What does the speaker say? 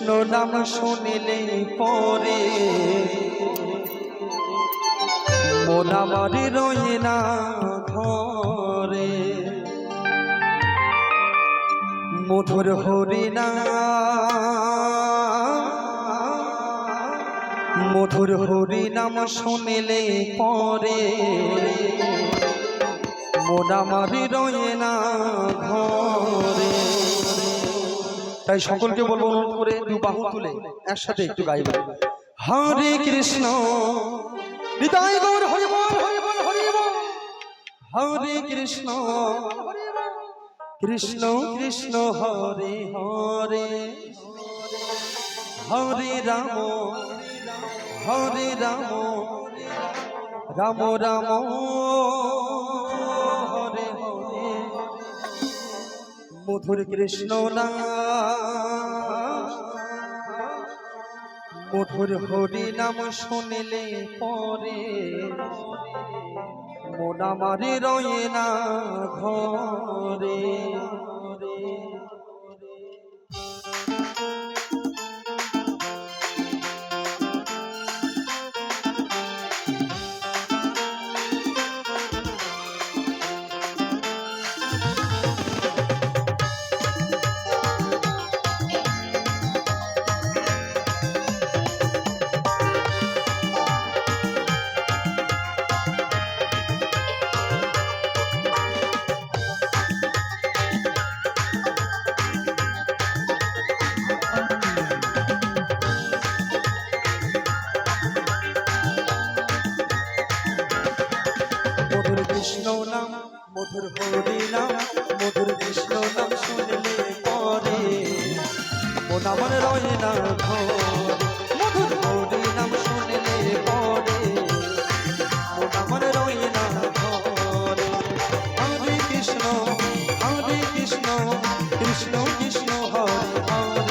কৃষ্ণ নাম শুনিলে পরে মন আমার রয়ে না ঘরে। মধুর হরি নাম শুনিলে পরে মন আমার রয়ে না ঘরে। তাই সকলকে বলবো অনুরোধ করে দু বাহু তুলে একসাথে একটু গাইব। হরে কৃষ্ণ নিতাই গৌর হরি বল হরি বল হরি বল। হরে কৃষ্ণ কৃষ্ণ কৃষ্ণ হরে হরে। হরে রাম রাম রাম হরে হরে। মধুর কৃষ্ণ নাম মধুর হরি নাম শুনিলে পরে মন আমার রয়ে না ঘরে। মধুর কৃষ্ণ নাম মধুর হরি নাম মধুর কৃষ্ণ নাম শুনলে পরে মন আমার রয়ে না ঘরে। মধুর হরি নাম শুনলে পরে মন আমার রয়ে না ঘরে। হরে কৃষ্ণ কৃষ্ণ কৃষ্ণ হরে হরে।